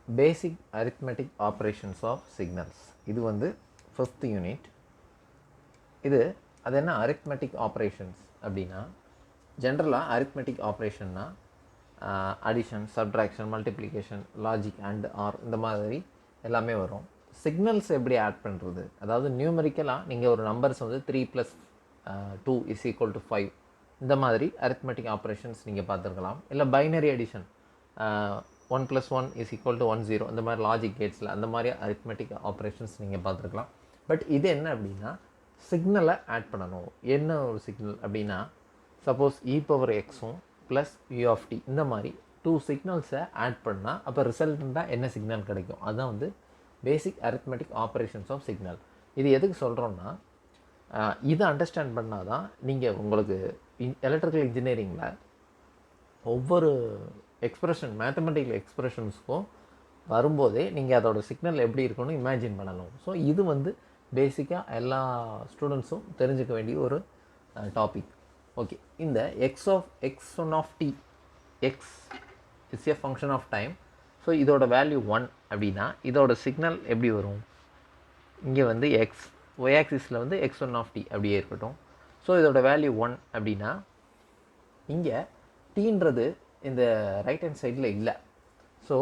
Basic arithmetic operations of signals. இது வந்து 5th unit. இது அது என்ன அரித்மெட்டிக் ஆப்ரேஷன்ஸ் அப்படின்னா, ஜென்ரலாக அரித்மெட்டிக் ஆப்ரேஷன்னா addition, subtraction, multiplication, logic, and, or இந்த மாதிரி எல்லாமே வரும். சிக்னல்ஸ் எப்படி ஆட் பண்ணுறது, அதாவது நியூமரிக்கலாக நீங்கள் ஒரு நம்பர்ஸ் வந்து 3 + 2 = 5 இந்த மாதிரி அரித்மெட்டிக் ஆப்ரேஷன்ஸ் நீங்கள் பார்த்துருக்கலாம். இல்லை பைனரி அடிஷன் 1 + 1 = 1 0 இந்த மாதிரி லாஜிக் கேட்ஸில் அந்த மாதிரி அரித்மெட்டிக் ஆப்ரேஷன்ஸ் நீங்கள் பார்த்துருக்கலாம். பட் இது என்ன அப்படின்னா, சிக்னலை ஆட் பண்ணணும். என்ன ஒரு சிக்னல் அப்படின்னா, சப்போஸ் e⁻x ப்ளஸ் u இந்த மாதிரி 2 சிக்னல்ஸை ஆட் பண்ணால் அப்போ ரிசல்ட்டாக என்ன சிக்னல் கிடைக்கும், அதுதான் வந்து பேசிக் அரித்மெட்டிக் ஆப்ரேஷன்ஸ் ஆஃப் சிக்னல். இது எதுக்கு சொல்கிறோன்னா, இதை அண்டர்ஸ்டாண்ட் பண்ணால் தான் நீங்கள் உங்களுக்கு எலக்ட்ரிக்கல் இன்ஜினியரிங்கில் ஒவ்வொரு எக்ஸ்ப்ரெஷன், மேத்தமெட்டிக்கல் எக்ஸ்ப்ரெஷன்ஸுக்கும் வரும்போதே நீங்கள் அதோட சிக்னல் எப்படி இருக்குன்னு இமேஜின் பண்ணணும். ஸோ இது வந்து பேசிக்காக எல்லா ஸ்டூடெண்ட்ஸும் தெரிஞ்சுக்க வேண்டிய ஒரு டாபிக். ஓகே, இந்த x1 x is a function of time. So இதோட வேல்யூ 1 அப்படின்னா இதோட சிக்னல் எப்படி வரும், இங்கே வந்து y ஆக்சிஸில் வந்து x1 அப்படியே இருக்கட்டும். ஸோ இதோட வேல்யூ 1 அப்படின்னா இங்கே டீன்றது இந்த ரைட் ஹேண்ட் சைடில் இல்லை. ஸோ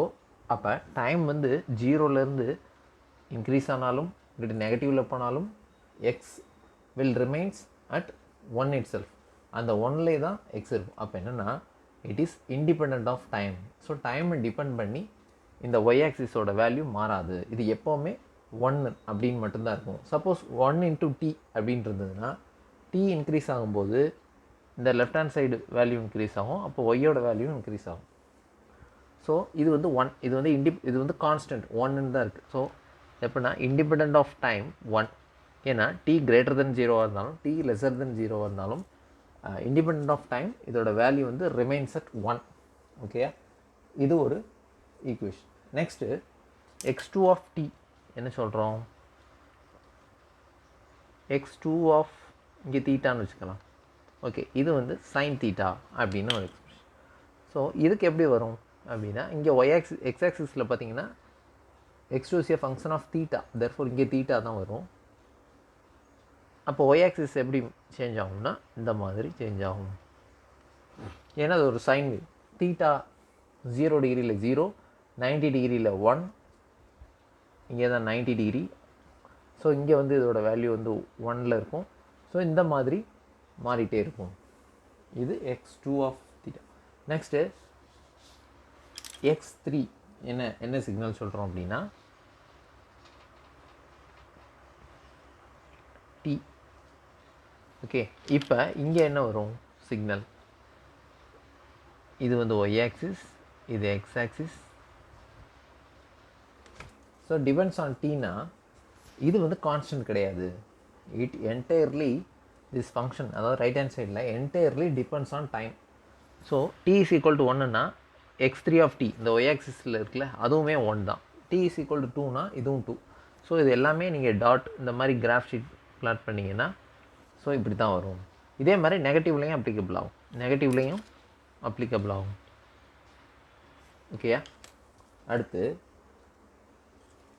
அப்போ டைம் வந்து 0லேருந்து இன்க்ரீஸ் ஆனாலும் இப்படி நெகட்டிவில் போனாலும் x will remains at 1 itself. அந்த 1லே தான் எக்ஸ் இருக்கும். அப்போ என்னென்னா it is independent of time. So டைமை டிபெண்ட் பண்ணி இந்த ஒய் ஆக்சிஸோட வேல்யூ மாறாது. இது எப்போவுமே 1 அப்படின்னு மட்டும்தான் இருக்கும். சப்போஸ் 1 × t அப்படின்னு இருந்ததுன்னா t இன்க்ரீஸ் ஆகும்போது இந்த left hand side value increase ஆகும், அப்போ ஒய்யோட வேல்யூ இன்க்ரீஸ் ஆகும். ஸோ இது வந்து 1, இது வந்து இது வந்து கான்ஸ்டன்ட் 1ன்னு தான் இருக்குது. ஸோ எப்படின்னா இண்டிபெண்ட் ஆஃப் டைம் 1. ஏன்னா t > 0 இருந்தாலும் t < 0 இருந்தாலும் இண்டிபெண்ட் ஆஃப் டைம் இதோட வேல்யூ வந்து ரிமைன்ஸ் அட் 1. ஓகே, இது ஒரு ஈக்குவேஷன். நெக்ஸ்ட்டு x2 என்ன சொல்கிறோம், x2 இங்கே தீட்டான்னு வச்சுக்கலாம். ஓகே, இது வந்து சைன் தீட்டா அப்படின்னு ஒரு எக்ஸ்பிரஷன். ஸோ இதுக்கு எப்படி வரும் அப்படின்னா, இங்கே எக்ஸ் ஆக்சிஸில் பார்த்தீங்கன்னா x2 is a function of theta, therefore இங்கே தீட்டா தான் வரும். அப்போ ஒய் ஆக்சிஸ் எப்படி சேஞ்ச் ஆகும்னா இந்த மாதிரி சேஞ்ச் ஆகும். ஏன்னா அது ஒரு சைன் வேவ். தீட்டா 0 டிகிரியில் 0, 90 டிகிரியில் 1, இங்கே தான் 90 டிகிரி. ஸோ இங்கே வந்து இதோட வேல்யூ வந்து 1ல் இருக்கும். ஸோ இந்த மாதிரி மாறிட்டே இருக்கும். இது x2 தீட்டா. நெக்ஸ்ட்டு x3 என்ன சிக்னல் சொல்கிறோம் அப்படின்னா t. ஓகே, இப்போ இங்கே என்ன வரும் சிக்னல், இது வந்து y ஆக்சிஸ், இது x axis. So depends on tனா இது வந்து கான்ஸ்டன்ட் கிடையாது. இட் என்டையர்லி திஸ் ஃபங்க்ஷன், அதாவது ரைட் ஹேண்ட் சைடில் entirely depends on time. So t = 1ன்னா x3 இந்த y ஆக்சிஸில் இருக்குல்ல அதுவுமே 1 தான். t = 2னா இதுவும் 2. ஸோ இது எல்லாமே நீங்கள் டாட் இந்த மாதிரி கிராஃப் ஷீட் பிளாட் பண்ணிங்கன்னா ஸோ இப்படி தான் வரும். இதே மாதிரி நெகட்டிவ்லேயும் அப்ளிகபிள் ஆகும். ஓகேயா,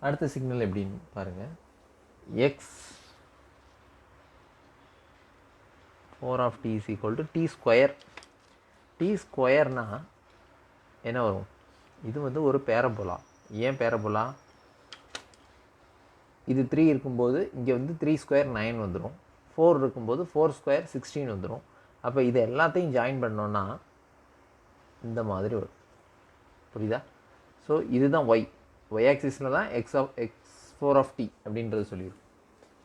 அடுத்த சிக்னல் எப்படின்னு பாருங்கள். x4 = t². t² என்ன வரும், இது வந்து ஒரு பேரபோலா. ஏன் பேரபோலா, இது 3 இருக்கும்போது இங்கே வந்து 3² 9 வந்துடும். 4 இருக்கும்போது 4² 16 வந்துடும். அப்போ இது எல்லாத்தையும் ஜாயின் பண்ணோன்னா இந்த மாதிரி வரும். புரியுதா? ஸோ இதுதான் ஒய் ஆக்சிஸில் தான் x4 அப்படின்றது சொல்லியிருக்கும்.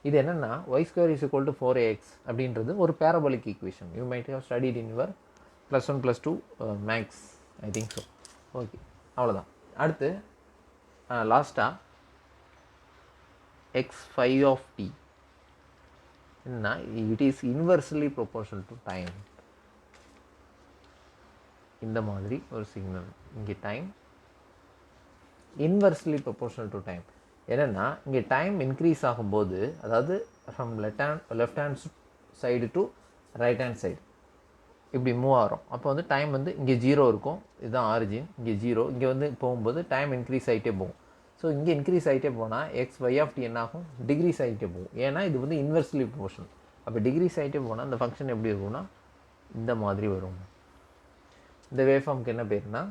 இது என்னென்னா y² = 4ax அப்படின்றது ஒரு parabolic equation. You might have studied in your +1 +2 maths, I think so. Okay, அவ்வளோதான். அடுத்து லாஸ்ட்டாக x5 என்னன்னா it is inversely proportional to time. இந்த மாதிரி ஒரு சிக்னல். இங்கே time inversely proportional to time. என்னென்னா இங்கே டைம் இன்க்ரீஸ் ஆகும்போது, அதாவது from left hand side to right hand side, இப்படி மூவ் ஆகிறோம். அப்போ வந்து டைம் வந்து இங்கே 0 இருக்கும், இதுதான் ஆரிஜின், இங்கே 0, இங்கே வந்து போகும்போது டைம் இன்க்ரீஸ் ஆகிட்டே போகும். ஸோ இங்கே இன்க்ரீஸ் ஆகிட்டே போனால் எக்ஸ் ஒய் ஆஃப் டி என்ன ஆகும், டிக்ரீஸ் ஆகிட்டே போகும். ஏன்னா இது வந்து இன்வெர்ஸ்லி ப்ரொபோர்ஷனல். அப்போ டிக்ரீஸ் ஆகிட்டே போனால் அந்த ஃபங்க்ஷன் எப்படி இருக்கும்னா இந்த மாதிரி வரும். இந்த வேவ் ஃபார்முக்கு என்ன பேருனா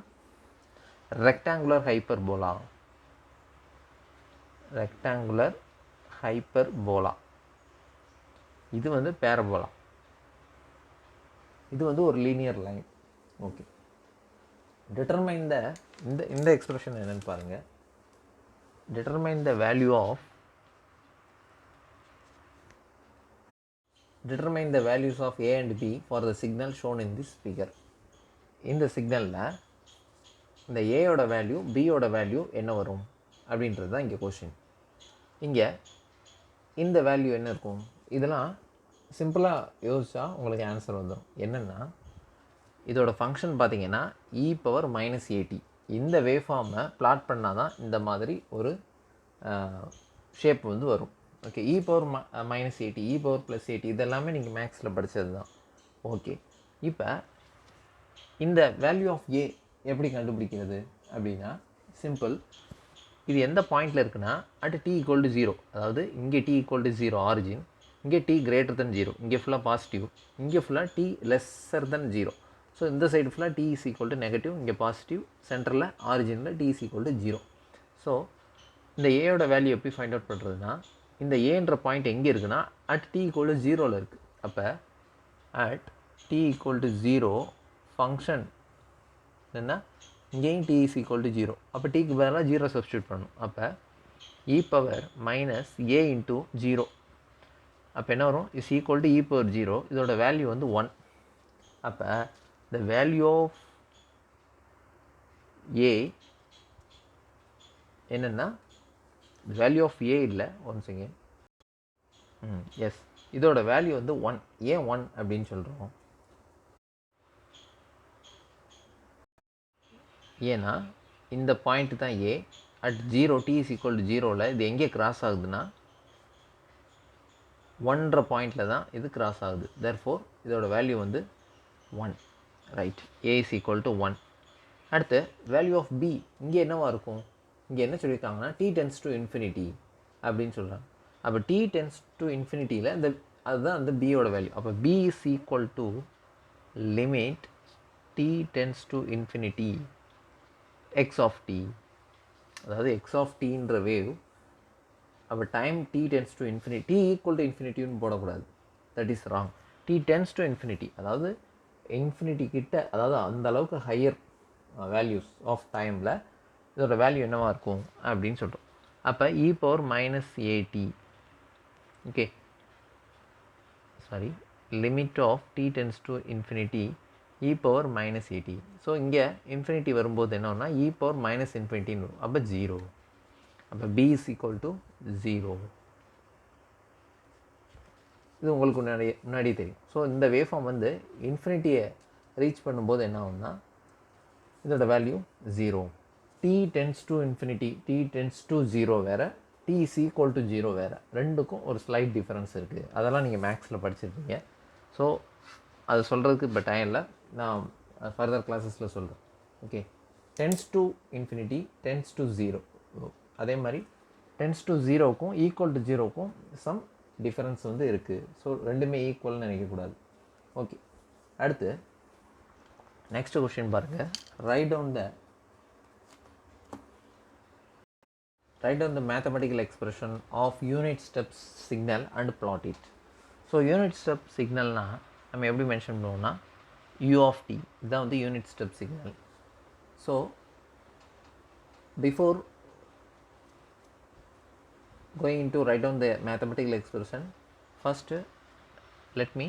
ரெக்டாங்குலர் ஹைப்பர்போலா. Rectangular hyperbola. இது வந்து பேரபோலா. இது வந்து ஒரு linear line. Okay, determine the இந்த எக்ஸ்பிரஷன் என்னன்னு பாருங்கள். Determine the value of determine the values of a and b for the signal shown in this figure. இந்த சிக்னலில் இந்த ஏயோட வேல்யூ பியோட வேல்யூ என்ன வரும் அப்படின்றது தான் இங்கே கொஷின். இங்கே இந்த வேல்யூ என்ன இருக்கும், இதெல்லாம் சிம்பிளாக யோசிச்சா உங்களுக்கு ஆன்சர் வந்துடும். என்னென்னா இதோட ஃபங்க்ஷன் பார்த்தீங்கன்னா e⁻−at. இந்த வேவ் ஃபார்மை பிளாட் பண்ணால் தான் இந்த மாதிரி ஒரு ஷேப் வந்து வரும். ஓகே, e⁻−at, e⁻+at இதெல்லாமே நீங்கள் மேக்ஸில் படித்தது தான். ஓகே, இப்போ இந்த வேல்யூ ஆஃப் ஏ எப்படி கண்டுபிடிக்கிறது அப்படின்னா சிம்பிள். இது எந்த பாயிண்டில் இருக்குன்னா அட் t = 0. அதாவது இங்கே t = 0 ஆரிஜின், இங்கே t greater than 0, இங்கே ஃபுல்லாக பாசிட்டிவ், இங்கே ஃபுல்லாக t lesser than 0. ஸோ இந்த சைடு ஃபுல்லாக t = நெகட்டிவ், இங்கே பாசிட்டிவ், சென்டரில் ஆரிஜினில் t = 0. ஸோ இந்த ஏயோட வேல்யூ எப்படி ஃபைண்ட் அவுட் பண்ணுறதுன்னா இந்த ஏன்ற பாயிண்ட் எங்கே இருக்குன்னா அட் t = 0ல் இருக்குது. அப்போ அட் t = 0 ஃபங்க்ஷன் என்ன, இங்கேயும் t = 0. அப்போ டீக்கு பதிலாக 0 சப்ஸ்டியூட் பண்ணணும். அப்போ e⁻−a × 0. அப்போ என்ன வரும், இஸ் ஈக்குவல் டு e⁻0. இதோட வேல்யூ வந்து 1. அப்போ the value of a என்னென்னா வேல்யூ ஆஃப் ஏ இல்லை, ஒன் செகண்ட், எஸ், இதோட வேல்யூ வந்து 1. ஏன் 1 அப்படின்னு சொல்கிறோம், ஏன்னா இந்த பாயிண்ட் தான் ஏ. அட் 0 t = 0ல் இது எங்கே கிராஸ் ஆகுதுன்னா 1ன்ற பாயிண்டில் தான் இது கிராஸ் ஆகுது. தேர்ஃபோர் இதோட வேல்யூ வந்து 1. Right, a = 1. அடுத்து வேல்யூ ஆஃப் b இங்கே என்னவாக இருக்கும், இங்கே என்ன சொல்லியிருக்காங்கன்னா t →∞ அப்படின்னு சொல்கிறாங்க. அப்போ t →∞ இந்த அதுதான் அந்த பியோட வேல்யூ. அப்போ b = limit t →∞ x of t. அதாவது x of tன்ற வேவ். அப்போ டைம் t →∞, t =∞ போடக்கூடாது, தட் இஸ் ராங். t →∞, அதாவது இன்ஃபினிட்டி கிட்ட, அதாவது அந்த அளவுக்கு ஹையர் வேல்யூஸ் ஆஃப் டைமில் இதோட வேல்யூ என்னவாக இருக்கும் அப்படின்னு சொல்கிறோம். அப்போ e⁻−at, okay, sorry, limit of t →∞ e⁻−at. So இங்கே இன்ஃபினிட்டி வரும்போது என்னன்னா e⁻−∞ வரும். அப்போ 0. அப்போ b = 0. இது உங்களுக்கு முன்னாடியே தெரியும். ஸோ இந்த வேவ் ஃபார்ம் வந்து இன்ஃபினிட்டியை ரீச் பண்ணும்போது என்ன ஆகும்னா இதோட வேல்யூ 0. t →∞, t →0 வேறு, t = 0 வேறு. ரெண்டுக்கும் ஒரு ஸ்லைட் டிஃப்ரென்ஸ் இருக்குது. அதெல்லாம் நீங்கள் மேக்ஸில் படிச்சிருப்பீங்க. ஸோ அது சொல்கிறதுக்கு இப்போ டைம் இல்லை, நான் ஃபர்தர் கிளாஸஸில் சொல்கிறேன். ஓகே, →∞, →0. அதே மாதிரி →0க்கும் =0க்கும் சம் டிஃபரன்ஸ் வந்து இருக்குது. ஸோ ரெண்டுமே ஈக்குவல்னு நினைக்கக்கூடாது. ஓகே, அடுத்து நெக்ஸ்ட் கொஸ்டின் பாருங்கள். Write down the mathematical expression of unit step signal and plot it. So unit step சிக்னல்னால் நம்ம எப்படி மென்ஷன் பண்ணுவோம்னா u of t, இதுதான் வந்து unit step signal. So before going to write down the mathematical expression, first let me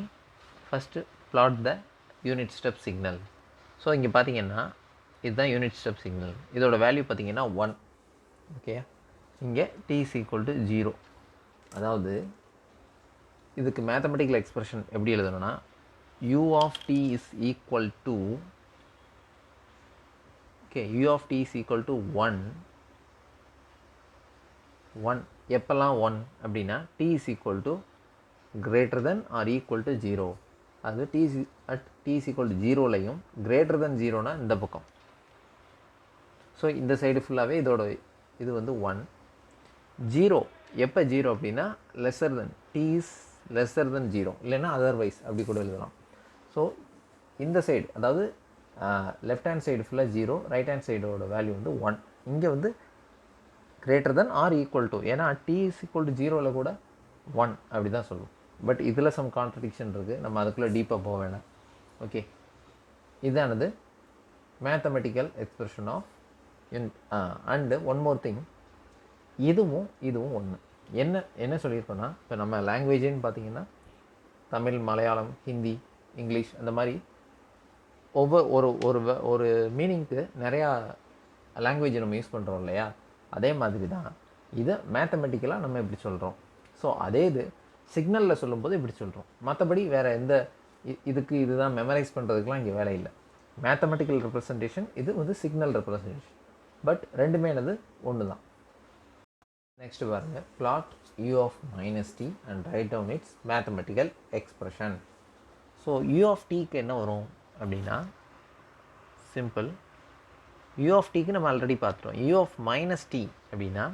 plot the unit step signal. So இங்கே பார்த்தீங்கன்னா இதுதான் unit step signal. இதோட வேல்யூ பார்த்தீங்கன்னா 1. ஓகே, இங்கே t = 0. அதாவது இதுக்கு மேத்தமெட்டிக்கல் எக்ஸ்பிரஷன் எப்படி எழுதணும்னா u of t is equal to, okay, u of t is equal to 1. எப்போல்லாம் 1 அப்படின்னா t is equal to greater than or equal to 0. அது t at t is equal to 0லையும் greater than 0னா இந்த பக்கம். So இந்த side ஃபுல்லாகவே இதோட இது வந்து 1. 0 எப்போ 0 அப்படின்னா lesser then t is lesser than 0 இல்லைன்னா அதர்வைஸ் அப்படி கூட எழுதலாம். ஸோ இந்த சைடு அதாவது லெஃப்ட் ஹேண்ட் சைடு ஃபுல்லாக 0, ரைட் ஹேண்ட் சைடோட வேல்யூ வந்து 1. இங்கே வந்து greater than or equal to, ஏன்னா t is equal to 0ல் கூட 1 அப்படி தான் சொல்லுவோம். பட் இதில் சம் கான்ட்ரடிக்ஷன் இருக்குது, நம்ம அதுக்குள்ளே டீப்பாக போக வேணாம். ஓகே, இதானது mathematical expression of and one more thing, இதுவும் ஒன்று. என்ன சொல்லியிருக்கோன்னா, இப்போ நம்ம லாங்குவேஜுன்னு பார்த்தீங்கன்னா தமிழ், மலையாளம், ஹிந்தி, இங்கிலீஷ் அந்த மாதிரி ஒரு மீனிங்க்கு நிறையா லாங்குவேஜ் நம்ம யூஸ் பண்ணுறோம் இல்லையா, அதே மாதிரி தான் இதை மேத்தமெட்டிக்கலாக நம்ம இப்படி சொல்கிறோம். ஸோ அதே இது சிக்னலில் சொல்லும்போது இப்படி சொல்கிறோம். மற்றபடி வேறு எந்த இதுதான் மெமரைஸ் பண்ணுறதுக்குலாம் இங்கே வேலை இல்லை. மேத்தமெட்டிக்கல் ரெப்ரசன்டேஷன், இது வந்து சிக்னல் ரெப்ரசன்டேஷன். பட் ரெண்டுமே என்னது ஒன்று தான். நெக்ஸ்ட் பாருங்கள், plot u of minus t and write down its mathematical expression. So u of tக்கு என்ன வரும் அப்படின்னா சிம்பிள். u of tக்கு நம்ம ஆல்ரெடி பார்த்துட்டோம். u of minus t அப்படின்னா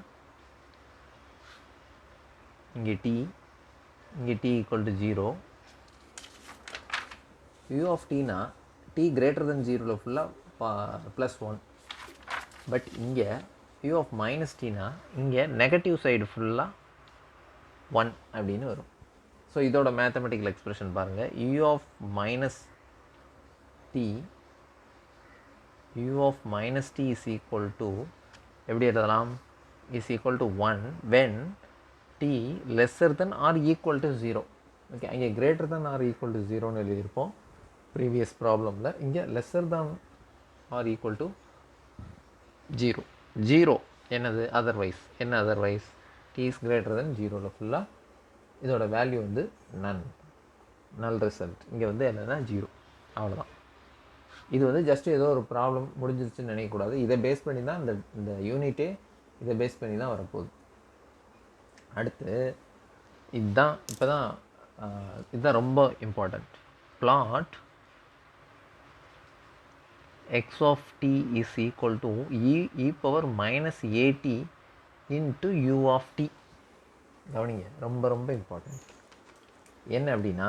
இங்கே t equal to 0. u of tனா t greater than 0ல் ஃபுல்லாக +1. But இங்கே u of minus tனா இங்கே நெகட்டிவ் சைடு ஃபுல்லாக 1 அப்படின்னு வரும். ஸோ இதோட மேத்தமெட்டிக்கல் எக்ஸ்பிரஷன் பாருங்கள். u of minus t is equal to எப்படி எழுதலாம், is equal to 1 when t lesser than or equal to 0. Okay, இங்கே greater than or equal to 0ன்னு எழுதியிருப்போம் ப்ரீவியஸ் ப்ராப்ளமில். இங்கே lesser than or equal to 0 என்னது otherwise. என்ன otherwise, t is greater than 0ல் ஃபுல்லாக இதோட வேல்யூ வந்து நல் ரிசல்ட். இங்கே வந்து என்னென்னா 0, அவ்வளோதான். இது வந்து ஜஸ்ட் ஏதோ ஒரு ப்ராப்ளம் முடிஞ்சிருச்சுன்னு நினைக்கக்கூடாது. இதை பேஸ் பண்ணி தான் இந்த யூனிட்டே இதை பேஸ் பண்ணி தான் வரப்போகுது. அடுத்து இதுதான் ரொம்ப important. Plot x of t is equal to e power minus at into u of t. கவனிங்க, ரொம்ப இம்பார்ட்டண்ட். என்ன அப்படின்னா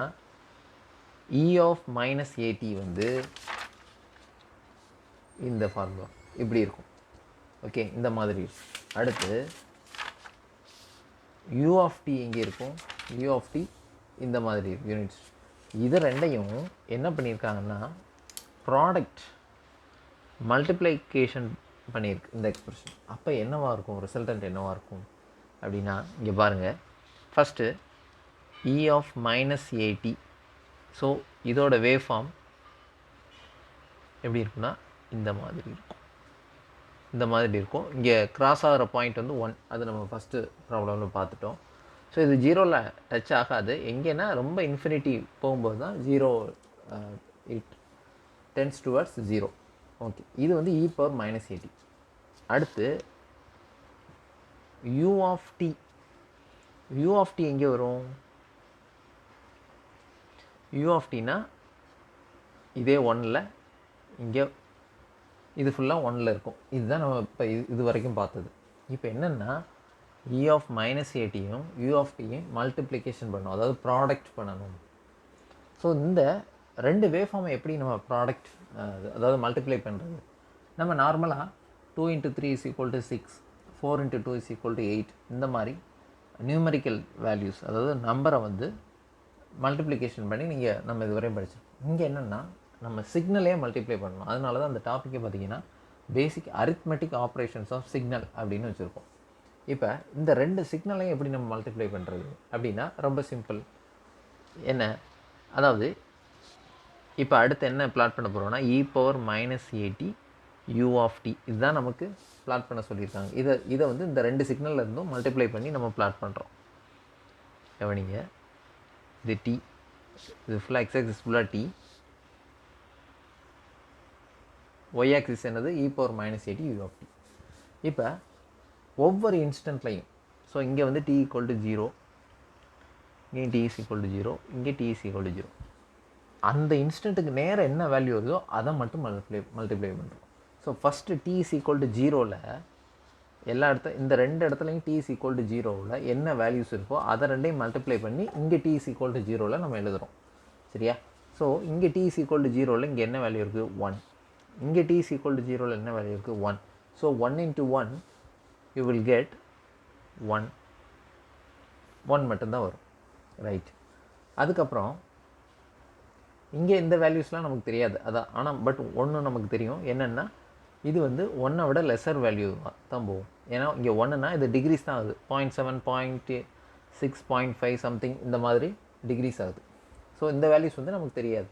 e of minus at வந்து இந்த ஃபார்முலா இப்படி இருக்கும். ஓகே, இந்த மாதிரி இருக்கும். அடுத்து u of t இங்கே இருக்கும், u of t இந்த மாதிரி யூனிட்ஸ். இது ரெண்டையும் என்ன பண்ணியிருக்காங்கன்னா ப்ராடக்ட் மல்டிப்ளிகேஷன் பண்ணியிருக்கு இந்த எக்ஸ்பிரஷன். அப்போ என்னவாக இருக்கும், ரிசல்டன்ட் என்னவாக இருக்கும் அப்படின்னா இங்கே பாருங்கள். First e of minus at. So இதோட வேவ் ஃபார்ம் எப்படி இருக்குன்னா இந்த மாதிரி இருக்கும். இங்கே கிராஸ் ஆகிற பாயிண்ட் வந்து 1. அது நம்ம ஃபஸ்ட்டு ப்ராப்ளமில் பார்த்துட்டோம். ஸோ இது 0ல் டச் ஆகாது. எங்கேன்னா ரொம்ப இன்ஃபினிட்டி போகும்போது தான் 0 இட் டென்ஸ் டுவர்ட்ஸ் 0. ஓகே, இது வந்து e power minus at. அடுத்து u of t எங்கே வரும், u of tனா இதே 1ல், இங்கே இது ஃபுல்லாக 1ல் இருக்கும். இதுதான் நம்ம இப்போ இது வரைக்கும் பார்த்தது. இப்போ என்னென்னா e of minus atயும் u of tயும் மல்டிப்ளிகேஷன் பண்ணணும், அதாவது ப்ராடக்ட் பண்ணணும். ஸோ இந்த ரெண்டு வேவ் ஃபார்மை எப்படி நம்ம ப்ராடக்ட் அதாவது மல்டிப்ளை பண்ணுறது, நம்ம நார்மலாக 2 × 3 is equal to 6, 4 × 2 is equal to 8, இந்த மாதிரி நியூமரிக்கல் வேல்யூஸ் அதாவது நம்பரை வந்து மல்டிப்ளிகேஷன் பண்ணி நம்ம இதுவரையும் படிச்சிருக்கோம். இங்கே என்னென்னா நம்ம சிக்னலே மல்டிப்ளை பண்ணணும். அதனால தான் அந்த டாப்பிக்கை பார்த்திங்கன்னா பேசிக் அரித்மெட்டிக் ஆப்ரேஷன்ஸ் ஆஃப் சிக்னல் அப்படின்னு வச்சுருக்கோம். இப்போ இந்த ரெண்டு சிக்னலையும் எப்படி நம்ம மல்டிப்ளை பண்ணுறது அப்படின்னா ரொம்ப சிம்பிள். என்ன, அதாவது இப்போ அடுத்து என்ன பிளாட் பண்ண போகிறோம்னா e power minus at u of t. இதுதான் நமக்கு பிளாட் பண்ண சொல்லியிருக்காங்க. இதை வந்து இந்த ரெண்டு சிக்னலில் இருந்தும் மல்டிப்ளை பண்ணி நம்ம பிளாட் பண்ணுறோம். கவனிங்க, இது t, இது ஃபுல்லாக x ஆக்சிஸ் ஃபுல்லாக t, y ஆக்சிஸ் என்னது e power minus at u of t. இப்போ ஒவ்வொரு இன்ஸ்டன்ட்லையும், ஸோ இங்கே வந்து t equal to 0, இங்கே t is equal to 0, இங்கே t is equal to 0. அந்த இன்ஸ்டன்ட்டுக்கு நேரம் என்ன வேல்யூ வருதோ அதை மட்டும் மல்டிப்ளை பண்ணுறோம். So first t is equal to 0ல் எல்லா இந்த ரெண்டு இடத்துலையும் t is equal to 0வில் என்ன வேல்யூஸ் இருக்கோ அதை ரெண்டையும் மல்டிப்ளை பண்ணி இங்கே t is equal to 0ல் நம்ம எழுதுகிறோம். சரியா? ஸோ இங்கே t is equal to 0ல் இங்கே என்ன வேல்யூ இருக்குது? 1. இங்கே t is equal to 0ல் என்ன வேல்யூ இருக்குது? 1. So 1 into 1 you will get 1. 1 மட்டும்தான் வரும். ரைட். அதுக்கப்புறம் இங்கே இந்த வேல்யூஸ்லாம் நமக்கு தெரியாது அதான், ஆனால் பட் ஒன்று நமக்கு தெரியும் என்னென்னா இது வந்து 1 விட லெஸர் வேல்யூ தான் போகும். ஏன்னா இங்கே 1னா இது டிகிரிஸ் தான் ஆகுது. 0.7 0.6 0.5 சம்திங் இந்த மாதிரி டிகிரிஸ் ஆகுது. ஸோ இந்த வேல்யூஸ் வந்து நமக்கு தெரியாது.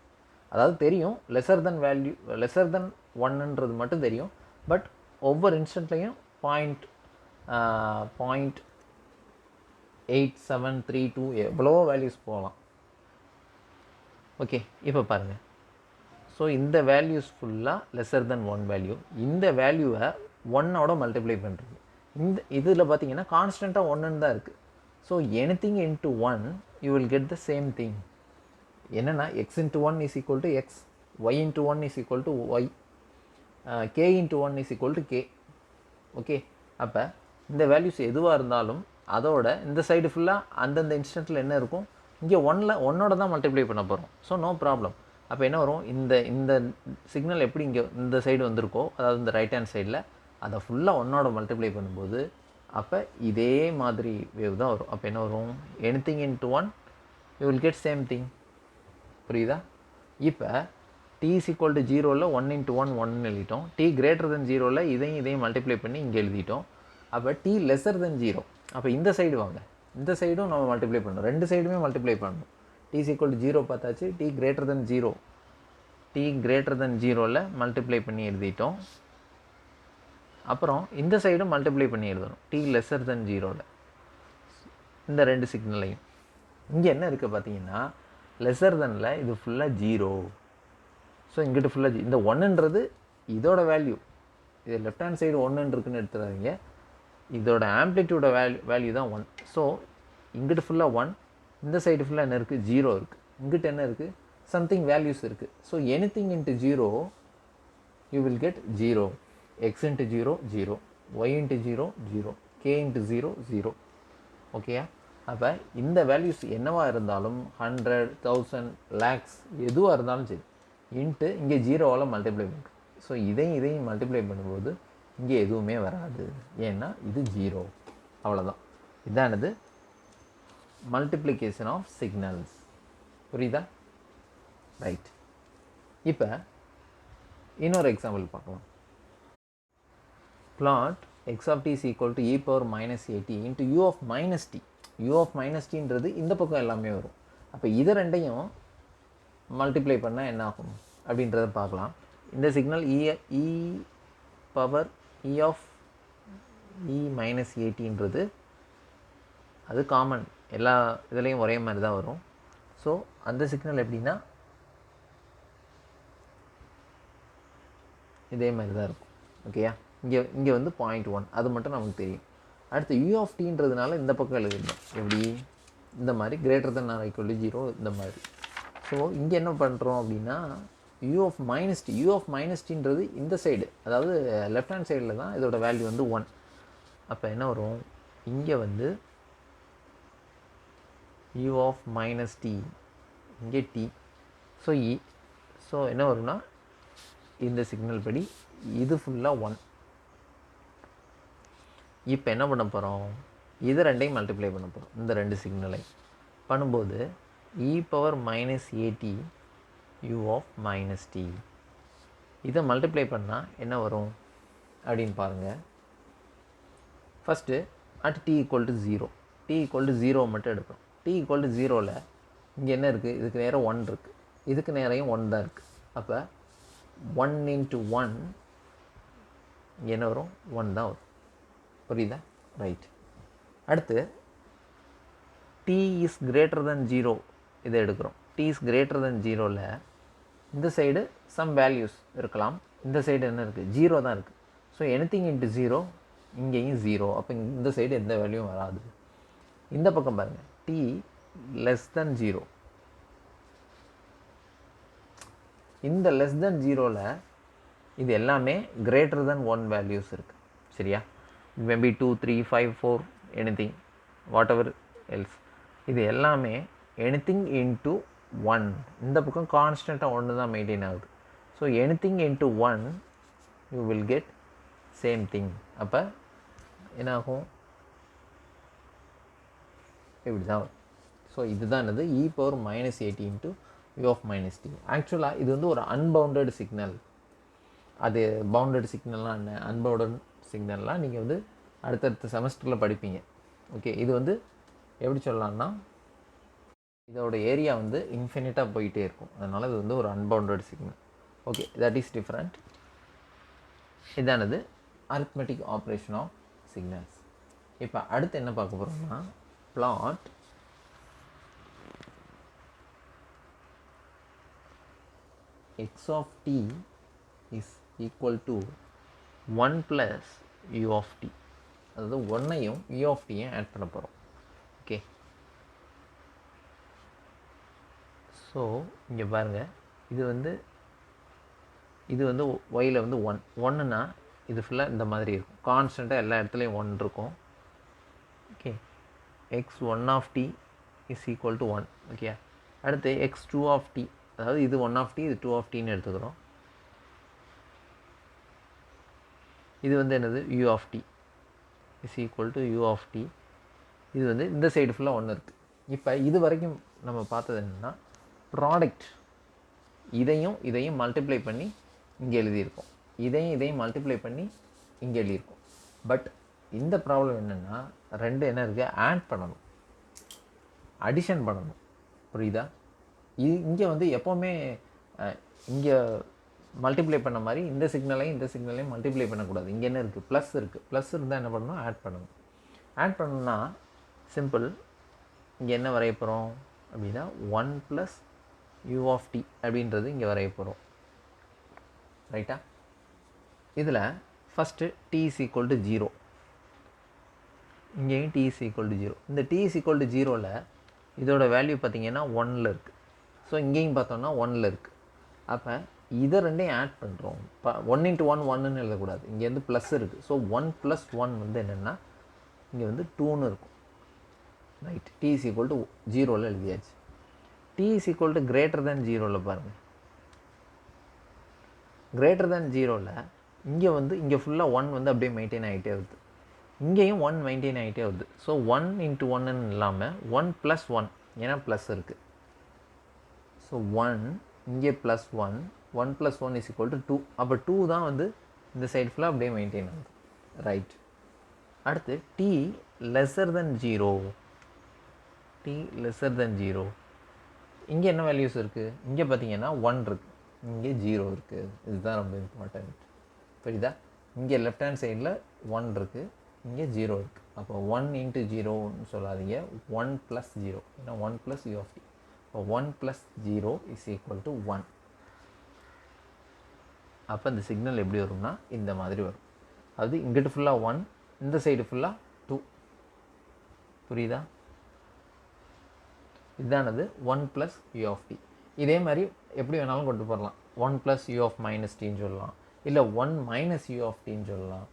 அதாவது தெரியும் lesser than value, lesser than 1ன்றது மட்டும் தெரியும். பட் ஒவ்வொரு இன்ஸ்டன்ட்லையும் 0.8732 எவ்வளோ வேல்யூஸ் போகலாம். ஓகே, இப்போ பாருங்கள். ஸோ இந்த வேல்யூஸ் ஃபுல்லாக லெஸர் தென் 1 வேல்யூ. இந்த வேல்யூவை 1ஓட மல்டிப்ளை பண்ணுறது. இந்த இதில் பார்த்தீங்கன்னா கான்ஸ்டண்ட்டாக 1ன்னு தான் இருக்குது. So anything into 1 you will get the same thing. என்னென்னா x into 1 is equal to x, y into 1 is equal to y, k into 1 is equal to k. Okay, அப்போ இந்த வேல்யூஸ் எதுவாக இருந்தாலும் அதோட இந்த சைடு ஃபுல்லாக அந்தந்த இன்ஸ்டன்ட்டில் என்ன இருக்கும், இங்கே 1ஓட தான் மல்டிப்ளை பண்ண போகிறோம். So no problem. அப்போ என்ன வரும், இந்த சிக்னல் எப்படி இங்கே இந்த சைடு வந்திருக்கோ, அதாவது இந்த ரைட் ஹேண்ட் சைடில் அதை ஃபுல்லாக 1ஓட மல்டிப்ளை பண்ணும்போது அப்போ இதே மாதிரி வேவ் தான் வரும். அப்போ என்ன வரும், anything into 1 you will get same thing. புரியுதா? இப்போ t is equal to 0ல் 1 into 1 1ன்னு எழுதிட்டோம். t greater than 0ல் இதையும் மல்டிப்ளை பண்ணி இங்கே எழுதிட்டோம். அப்போ t lesser than 0. அப்போ இந்த சைடு வாங்க, இந்த சைடும் நம்ம மல்டிப்ளை பண்ணணும். ரெண்டு சைடுமே மல்டிப்ளை பண்ணணும். t is equal to 0 பார்த்தாச்சு. t greater than 0, t greater than 0ல் multiply பண்ணி எழுதிட்டோம். அப்புறம் இந்த சைடும் மல்டிப்ளை பண்ணி எழுதணும் t lesser than 0ல் இந்த ரெண்டு சிக்னலையும். இங்கே என்ன இருக்குது பார்த்தீங்கன்னா லெஸர் தெனில் இது ஃபுல்லாக 0. ஸோ இங்கிட்ட ஃபுல்லாக இந்த 1ன்றது இதோட வேல்யூ. இது லெஃப்ட் ஹேண்ட் சைடு 1 இருக்குன்னு எடுத்துறாதீங்க. இதோட ஆம்ப்ளிடியூட வேல்யூ தான் 1. ஸோ இங்கிட்ட ஃபுல்லாக 1, இந்த சைடு ஃபுல்லாக என்ன இருக்குது, 0 இருக்குது. இங்கிட்ட என்ன இருக்குது, சம்திங் வேல்யூஸ் இருக்குது. So anything into 0 you will get 0. x into 0 0, y into 0 0, k into 0 0. ஓகேயா? அப்போ இந்த வேல்யூஸ் என்னவாக இருந்தாலும் 100 1000 lakhs எதுவாக இருந்தாலும் சரி இன்ட்டு இங்கே 0வால் மல்டிப்ளை பண்ணுறோம். ஸோ இதையும் மல்டிப்ளை பண்ணும்போது இங்கே எதுவுமே வராது. ஏன்னா இது 0. அவ்வளோதான். இதானது மல்டிப்ளிகேஷன் ஆஃப் சிக்னல்ஸ். புரியுதா? ரைட். இப்போ இன்னொரு எக்ஸாம்பிள் பார்க்கலாம். plot x of t is equal to e power minus at into u of minus t. u of minus tன்றது இந்த பக்கம் எல்லாமே வரும். அப்போ இதை ரெண்டையும் மல்டிப்ளை பண்ணால் என்ன ஆகும் அப்படின்றத பார்க்கலாம். இந்த signal e power e of e minus atன்றது அது காமன், எல்லா இதுலேயும் ஒரே மாதிரி தான் வரும். ஸோ அந்த சிக்னல் எப்படின்னா இதே மாதிரி தான் இருக்கும். ஓகேயா? இங்கே வந்து 0.1 அது மட்டும் நமக்கு தெரியும். அடுத்து u of tன்றதுனால இந்த பக்கம் எழுதிருந்தோம். எப்படி இந்த மாதிரி greater than or equal to 0 இந்த மாதிரி. ஸோ இங்கே என்ன பண்ணுறோம் அப்படின்னா u of minus t, u of minus tன்றது இந்த சைடு, அதாவது லெஃப்ட் ஹேண்ட் சைடில் தான் இதோட வேல்யூ வந்து 1. அப்போ என்ன வரும், இங்கே வந்து u of minus t, இங்கே t. ஸோ என்ன வரும்னா இந்த சிக்னல் படி இது ஃபுல்லாக 1. இப்போ என்ன பண்ண போகிறோம், இது ரெண்டையும் மல்டிப்ளை பண்ண போகிறோம். இந்த ரெண்டு சிக்னலை பண்ணும்போது e power minus at u of minus t, இதை மல்டிப்ளை பண்ணால் என்ன வரும் அப்படின்னு பாருங்கள். First at t equal to 0, t equal to 0 மட்டும் எடுக்கிறோம். t ஈக்குவல் டு 0ல் இங்கே என்ன இருக்குது, இதுக்கு நேரம் 1 இருக்குது, இதுக்கு நேரையும் 1 தான் இருக்குது. அப்போ 1 into 1 இங்கே என்ன வரும், 1 தான் வரும். புரியுதா? ரைட். அடுத்து t இஸ் கிரேட்டர் தென் 0 இதை எடுக்கிறோம். t இஸ் கிரேட்டர் தென் 0ல் இந்த சைடு சம் வேல்யூஸ் இருக்கலாம், இந்த சைடு என்ன இருக்குது, 0 தான் இருக்குது. ஸோ எனிதிங் இன்ட்டு 0, இங்கேயும் 0. அப்போ இந்த சைடு எந்த வேல்யூவும் வராது. இந்த பக்கம் பாருங்கள், t லெஸ் தென் 0, இந்த லெஸ் தென் ஜீரோவில் இது எல்லாமே கிரேட்டர் தென் 1 வேல்யூஸ் இருக்குது. சரியா? Maybe 2 3 5 4 anything what ever else. இது எல்லாமே எனிதிங் இன்ட்டு 1. இந்த பக்கம் கான்ஸ்டண்ட்டாக 1 தான் மெயின்டைன் ஆகுது. So anything into 1 you will get same thing. அப்போ என்ன ஆகும்? இப்படி தான் வரும். ஸோ இதுதான் என்னது e⁻−at into u of minus t. ஆக்சுவலாக இது வந்து ஒரு அன்பவுண்டட் சிக்னல். அது பவுண்டட் சிக்னல்லாம் என்ன, அன்பவுண்டட் சிக்னல்லாம் நீங்கள் வந்து அடுத்தடுத்த செமஸ்டரில் படிப்பீங்க. ஓகே, இது வந்து எப்படி சொல்லலாம்னா இதோட ஏரியா வந்து இன்ஃபினிட்டாக போயிட்டே இருக்கும். அதனால் இது வந்து ஒரு unbounded signal. Okay, that is different. இதானது அரித்மெட்டிக் ஆப்ரேஷன் ஆஃப் சிக்னல்ஸ். இப்போ அடுத்து என்ன பார்க்க போகிறோம்னா plot x of t is equal to 1 plus u of t. அதாவது 1ஐயும் u of t-யும் ஆட் பண்ண போகிறோம். ஓகே, ஸோ இங்கே பாருங்கள், இது வந்து ஒயில் வந்து 1 1ன்னா இது ஃபுல்லாக இந்த மாதிரி இருக்கும். கான்ஸ்டண்ட்டாக எல்லா இடத்துலையும் 1 இருக்கும். Okay, x1 of t is equal to 1. Okay, அடுத்து x2 of t, அதாவது இது 1 of t, இது 2 of t-ன்னு எடுத்துக்கிறோம். இது வந்து என்னது u of t is equal to u of t. இது வந்து இந்த சைடு ஃபுல்லாக 1 இருக்குது. இப்போ இது வரைக்கும் நம்ம பார்த்தது என்னென்னா ப்ராடக்ட் இதையும் மல்டிப்ளை பண்ணி இங்கே எழுதியிருக்கோம், இதையும் மல்டிப்ளை பண்ணி இங்கே எழுதியிருக்கோம். பட் இந்த ப்ராப்ளம் என்னென்னா ரெண்டு என்ன இருக்குது, ஆட் பண்ணணும், அடிஷன் பண்ணணும். புரியுதா? இங்கே வந்து எப்போவுமே இங்கே மல்டிப்ளை பண்ண மாதிரி இந்த சிக்னலையும் மல்டிப்ளை பண்ணக்கூடாது. இங்கே என்ன இருக்குது, ப்ளஸ் இருக்குது. ப்ளஸ் இருந்தால் என்ன பண்ணணும், ஆட் பண்ணணும். ஆட் பண்ணணும்னா சிம்பிள். இங்கே என்ன வரைய போகிறோம் அப்படின்னா 1 + u of t அப்படின்றது இங்கே வரைய போகிறோம். ரைட்டா? இதில் first t is equal to 0. இங்கேயும் t is equal to 0. இந்த t is equal to 0ல் இதோட வேல்யூ பார்த்திங்கன்னா 1ல் இருக்குது. ஸோ இங்கேயும் பார்த்தோம்னா 1ல் இருக்குது. அப்போ இதை ரெண்டையும் ஆட் பண்ணுறோம். இப்போ 1 × 1 1ன்னு எழுதக்கூடாது, இங்கே வந்து ப்ளஸ் இருக்குது. ஸோ 1 + 1 வந்து என்னென்னா இங்கே வந்து 2ன்னு இருக்கும். Right? t is equal to 0ல் எழுதியாச்சு. t is equal to greater than 0ல் பாருங்கள். greater than 0ல் இங்கே ஃபுல்லாக 1 வந்து அப்படியே மெயின்டைன் ஆகிட்டே வருது, இங்கேயும் 1 மெயின்டைன் ஆகிட்டே வருது. ஸோ 1 × 1ன்னு இல்லாமல் 1 + 1, ஏன்னா ப்ளஸ் இருக்குது. ஸோ 1 இங்கே +1, 1 + 1 is equal to 2. அப்போ 2 தான் வந்து இந்த சைடு ஃபுல்லாக அப்படியே மெயின்டைன் ஆகுது. ரைட்? அடுத்து t lesser than 0. t lesser than 0 இங்கே என்ன வேல்யூஸ் இருக்குது, இங்கே பார்த்தீங்கன்னா 1 இருக்குது, இங்கே 0 இருக்குது. இதுதான் ரொம்ப இம்பார்ட்டண்ட். புரியுதா? இங்கே லெஃப்ட் ஹேண்ட் சைடில் 1 இருக்குது, இங்கே 0 இருக்குது. அப்போ 1 × 0ன்னு சொல்லாதீங்க, 1 + 0, ஏன்னா 1 + u of t. இப்போ 1 + 0 is equal to 1. அப்போ இந்த சிக்னல் எப்படி வரும்னா இந்த மாதிரி வரும். அது இங்கிட்டு ஃபுல்லாக 1, இந்த சைடு ஃபுல்லாக 2. புரியுதா? இதுதானது 1 + u of t. இதே மாதிரி எப்படி வேணாலும் கொண்டு போகலாம். 1 + u of -tன்னு சொல்லலாம், இல்லை 1 - u of tன்னு சொல்லலாம்.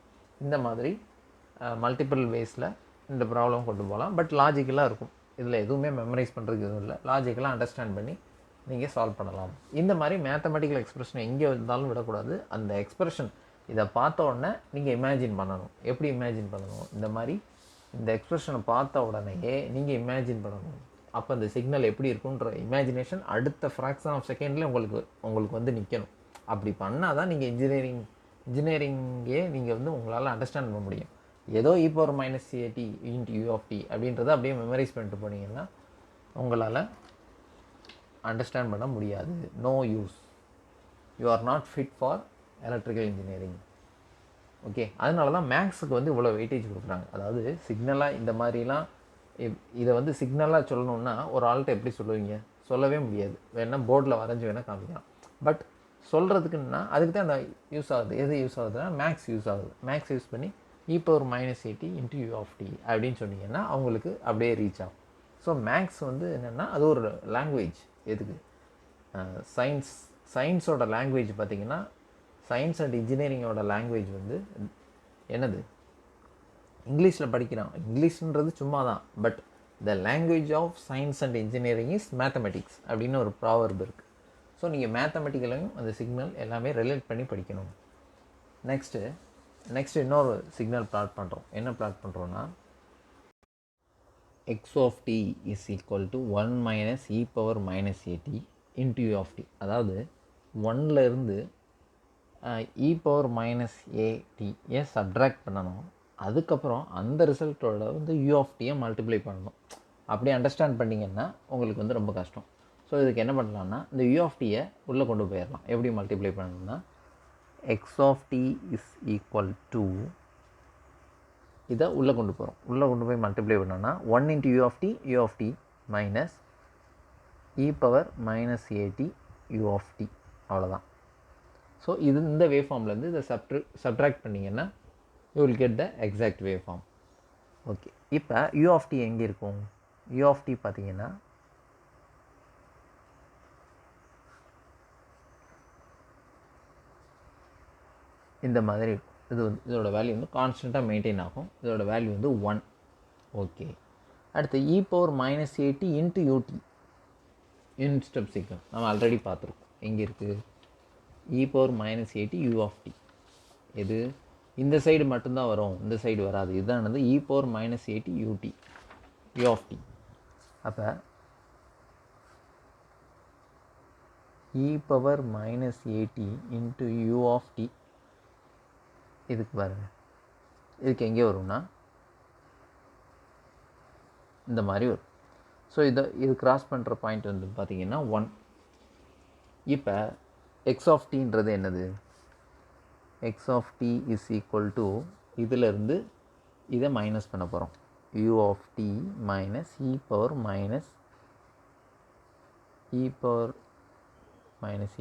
இந்த மாதிரி மல்டிபிள் வேஸில் இந்த ப்ராப்ளம் கொண்டு போகலாம். பட் லாஜிக்கலாக இருக்கும். இதில் எதுவுமே மெமரைஸ் பண்ணுறதுக்கு எதுவும் இல்லை. லாஜிக்கலாக அண்டர்ஸ்டாண்ட் பண்ணி நீங்கள் சால்வ் பண்ணலாம். இந்த மாதிரி மேத்தமெட்டிக்கல் எக்ஸ்பிரஷனை எங்கே இருந்தாலும் விடக்கூடாது. அந்த எக்ஸ்பிரஷன் இதை பார்த்த உடனே நீங்கள் இமேஜின் பண்ணணும். எப்படி இமேஜின் பண்ணணும், இந்த மாதிரி இந்த எக்ஸ்பிரஷனை பார்த்த உடனேயே நீங்கள் இமேஜின் பண்ணணும். அப்போ அந்த சிக்னல் எப்படி இருக்குன்ற இமேஜினேஷன் அடுத்த ஃப்ராக்ஷன் ஆஃப் செகண்டில் உங்களுக்கு வந்து நிற்கணும். அப்படி பண்ணால் தான் நீங்கள் இன்ஜினியரிங்கே நீங்கள் வந்து உங்களால் அண்டர்ஸ்டாண்ட் பண்ண முடியும். ஏதோ e⁻−at × u of t அப்படின்றத அப்படியே மெமரைஸ் பண்ணிட்டு போனீங்கன்னா உங்களால் அண்டர்ஸ்டாண்ட் பண்ண முடியாது. No use. You are not fit for electrical engineering. Okay, அதனால தான் மேக்ஸுக்கு வந்து இவ்வளோ வெயிட்டேஜ் கொடுக்குறாங்க. அதாவது சிக்னலாக இந்த மாதிரிலாம் இதை வந்து சிக்னலாக சொல்லணுன்னா ஒரு ஆள்கிட்ட எப்படி சொல்லுவீங்க, சொல்லவே முடியாது. வேணால் போர்டில் வரைஞ்சி வேணால் காமிக்கலாம். பட் சொல்கிறதுக்குன்னா அதுக்கு தான் அந்த யூஸ் ஆகுது. எது யூஸ் ஆகுதுன்னா மேக்ஸ் யூஸ் ஆகுது. மேக்ஸ் யூஸ் பண்ணி e⁻−at × u of t அப்படின்னு சொன்னீங்கன்னா அவங்களுக்கு அப்படியே ரீச் ஆகும். ஸோ மேக்ஸ் வந்து என்னென்னா அது ஒரு லாங்குவேஜ். எதுக்கு? சயின்ஸோட லாங்குவேஜ் பார்த்திங்கன்னா சயின்ஸ் அண்ட் இன்ஜினியரிங்கோட லாங்குவேஜ் வந்து என்னது, இங்கிலீஷில் படிக்கிறான். இங்கிலீஷ்ன்றது சும்மா தான், but the language of science and engineering is mathematics அப்படின்னு ஒரு ப்ராவர்ப் இருக்குது. ஸோ நீங்கள் மேத்தமெட்டிக்கலையும் அந்த சிக்னல் எல்லாமே ரிலேட் பண்ணி படிக்கணும். நெக்ஸ்ட்டு இன்னொரு சிக்னல் ப்ளாட் பண்ணுறோம். என்ன ப்ளாட் பண்ணுறோன்னா, x of t is equal to 1 minus e power minus at into u of t. அதாவது 1லேருந்து e power minus at subtract பண்ணணும். அதுக்கப்புறம் அந்த ரிசல்ட்டோட வந்து u of t மல்டிப்ளை பண்ணணும். அப்படியே அண்டர்ஸ்டாண்ட் பண்ணிங்கன்னா உங்களுக்கு வந்து ரொம்ப கஷ்டம். ஸோ இதுக்கு என்ன பண்ணலான்னா, இந்த u of t உள்ளே கொண்டு போயிடலாம். எப்படி மல்டிப்ளை பண்ணணும்னா, x of t is equal to இதை உள்ளே கொண்டு போகிறோம். உள்ளே கொண்டு போய் மல்டிப்ளை பண்ணோன்னா 1 into u of t minus e power minus at u of t, அவ்வளோதான். ஸோ இது இந்த வேவ் ஃபார்ம்லேருந்து இதை சப்ட்ராக்ட் பண்ணிங்கன்னா you will get the exact wave form. Okay, இப்போ u of t எங்கே இருக்கும்? u of t பார்த்தீங்கன்னா இந்த மாதிரி இருக்கும். இது வந்து இதோட வேல்யூ வந்து கான்ஸ்டண்ட்டாக மெயின்டைன் ஆகும். இதோட வேல்யூ வந்து 1. ஓகே, அடுத்து e power minus at into ut, unit step signal நம்ம ஆல்ரெடி பார்த்துருக்கோம். எங்கே இருக்குது? e power minus at u of t. இது இந்த சைடு மட்டும்தான் வரும், இந்த சைடு வராது. இதுதான் e power minus at ut u of t. அப்போ e power minus at into u of t இதுக்கு பாருங்கள், இதுக்கு எங்கே வரும்னா இந்த மாதிரி வரும். ஸோ இது கிராஸ் பண்ணுற பாயிண்ட் வந்து பார்த்திங்கன்னா 1. இப்போ எக்ஸ் ஆஃப் டீன்றது என்னது? X of t is equal to இதிலேருந்து இதை மைனஸ் பண்ண போகிறோம். u of t minus e power minus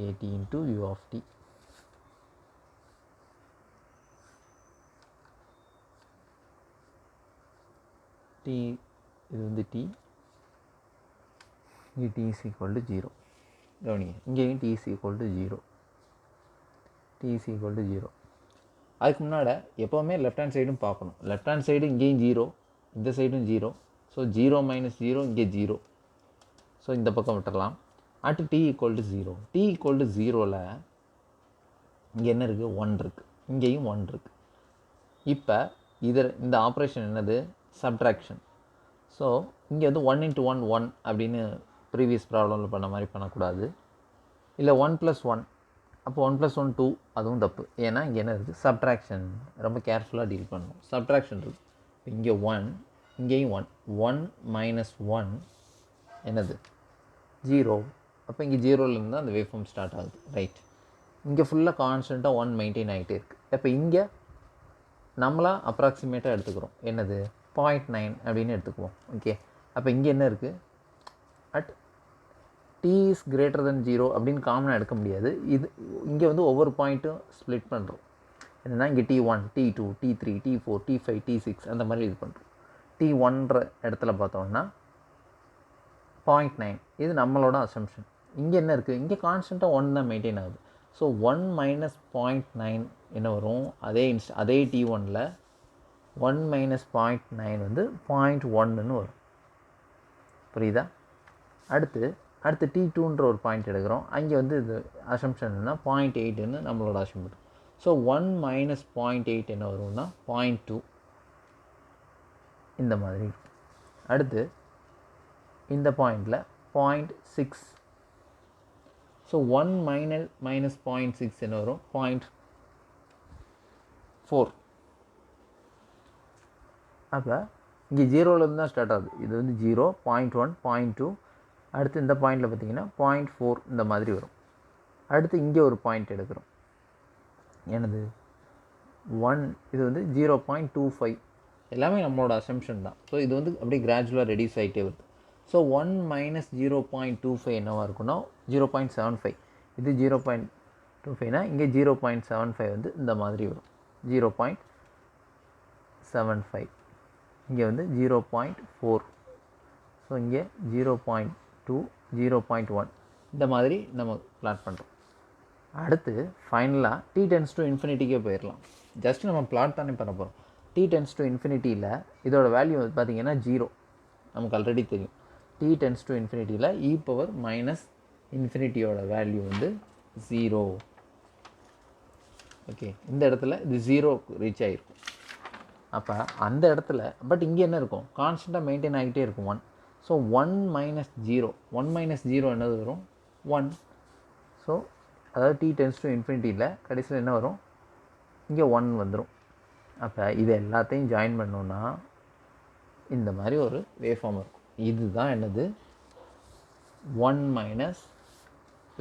at into u of t. T இது வந்து டி, இங்கே டி இஸ் ஈக்குவல் டு 0. கவனிங்க, இங்கேயும் டி இஸ் ஈக்குவல் டு 0. அதுக்கு முன்னாடி எப்போவுமே லெஃப்ட் ஹேண்ட் சைடும் பார்க்கணும். லெஃப்ட் ஹேண்ட் சைடு இங்கேயும் 0, இந்த சைடும் 0. ஸோ 0 மைனஸ் 0 இங்கே 0. ஸோ இந்த பக்கம் விட்டுடலாம். அடுத்து t equal to 0. T equal to 0ல் இங்கே என்ன இருக்குது? 1 இருக்குது. இங்கேயும் 1 இருக்குது. இப்போ இந்த ஆப்ரேஷன் என்னது? சப்ட்ராக்ஷன். ஸோ இங்கே வந்து 1 into 1 1 அப்படின்னு ப்ரீவியஸ் ப்ராப்ளமில் பண்ண மாதிரி பண்ணக்கூடாது. இல்லை 1 + 1, அப்போ 1 + 1 2, அதுவும் தப்பு. ஏன்னா இங்கே என்ன இருக்குது? சப்ட்ராக்ஷன். ரொம்ப கேர்ஃபுல்லாக டீல் பண்ணணும். சப்ட்ராக்ஷன் இருக்குது. இங்கே 1, இங்கேயும் 1. 1 மைனஸ் 1 என்னது? 0. அப்போ இங்கே 0லேருந்து தான் அந்த வேவ் ஃபார்ம் ஸ்டார்ட் ஆகுது. ரைட், இங்கே ஃபுல்லாக கான்ஸ்டண்ட்டாக 1 மெயின்டைன் ஆகிட்டே இருக்குது. இப்போ இங்கே நம்மளாக அப்ராக்சிமேட்டாக எடுத்துக்கிறோம். என்னது? 0.9 அப்படின்னு எடுத்துக்குவோம். ஓகே, அப்போ இங்கே என்ன இருக்குது? At t is greater than 0 அப்படின்னு காமனாக எடுக்க முடியாது. இது இங்கே வந்து ஒவ்வொரு பாயிண்ட்டும் ஸ்ப்ளிட் பண்ணுறோம். என்னென்னா இங்கே T1, T2, T3, T4, T5, T6 அந்த மாதிரி இது பண்ணுறோம். T1ன்ற இடத்துல பார்த்தோம்னா 0.9, இது நம்மளோட அசம்ஷன். இங்கே என்ன இருக்குது? இங்கே கான்ஸ்டண்ட்டாக 1 தான் மெயின்டைன் ஆகுது. ஸோ 1 மைனஸ் 0.9 என்ன வரும்? அதே T1ல் 1 மைனஸ் 0.9 வந்து 0.1ன்னு வரும். புரியுதா? அடுத்து T2ன்ற ஒரு பாயிண்ட் எடுக்கிறோம். அங்கே வந்து இது அசம்ஷன்னா 0.8ன்னு நம்மளோட அசம்ஷன். ஸோ 1 மைனஸ் 0.8 என்ன வரும்னா 0.2 இந்த மாதிரி இருக்கும். அடுத்து இந்த பாயிண்டில் 0.6. ஸோ 1 மைனஸ் 0.6 என்ன வரும்? 0.4. அப்போ இங்கே 0லேருந்து தான் ஸ்டார்ட் ஆகுது. இது வந்து 0, 0.1, 0.2. அடுத்து இந்த பாயிண்டில் பார்த்தீங்கன்னா 0.4 இந்த மாதிரி வரும். அடுத்து இங்கே ஒரு பாயிண்ட் எடுக்கிறோம். என்னது? 1, இது வந்து 0.25. எல்லாமே நம்மளோட அசம்ஷன் தான். ஸோ இது வந்து அப்படியே கிராஜுவலாக ரெடியூஸ் ஆகிட்டே வருது. ஸோ 1 மைனஸ் 0.25 என்னவாக இருக்குன்னா 0.75. இது 0.25னா இங்கே 0.75 வந்து இந்த மாதிரி வரும். 0.75. இங்கே வந்து 0.4. ஸோ இங்கே 0.2, 0.1 இந்த மாதிரி நம்ம பிளாட் பண்ணுறோம். அடுத்து ஃபைனலாக t டென்ஸ் டு இன்ஃபினிட்டிக்கே போயிடலாம். ஜஸ்ட் நம்ம பிளாட் தானே பண்ண போகிறோம். t டென்ஸ் டு இன்ஃபினிட்டியில் இதோட வேல்யூ பார்த்திங்கன்னா 0, நமக்கு ஆல்ரெடி தெரியும். t டென்ஸ் டு இன்ஃபினிட்டியில் e பவர் மைனஸ் இன்ஃபினிட்டியோட வேல்யூ வந்து 0. ஓகே, இந்த இடத்துல இது 0 ரீச் ஆகிருக்கும். அப்போ அந்த இடத்துல பட் இங்கே என்ன இருக்கும், கான்ஸ்டண்ட்டாக மெயின்டைன் ஆகிட்டே இருக்கும் 1. ஸோ 1 மைனஸ் 0, 1 மைனஸ் 0 என்னது வரும் 1. ஸோ அதாவது t டென்ஸ் டு இன்ஃபினிட்டியில் கடைசியில் என்ன வரும், இங்கே 1 வந்துடும். அப்போ இது எல்லாத்தையும் ஜாயின் பண்ணோன்னா இந்த மாதிரி ஒரு வேவ்ஃபார்ம் இருக்கும். இதுதான் என்னது 1 மைனஸ்,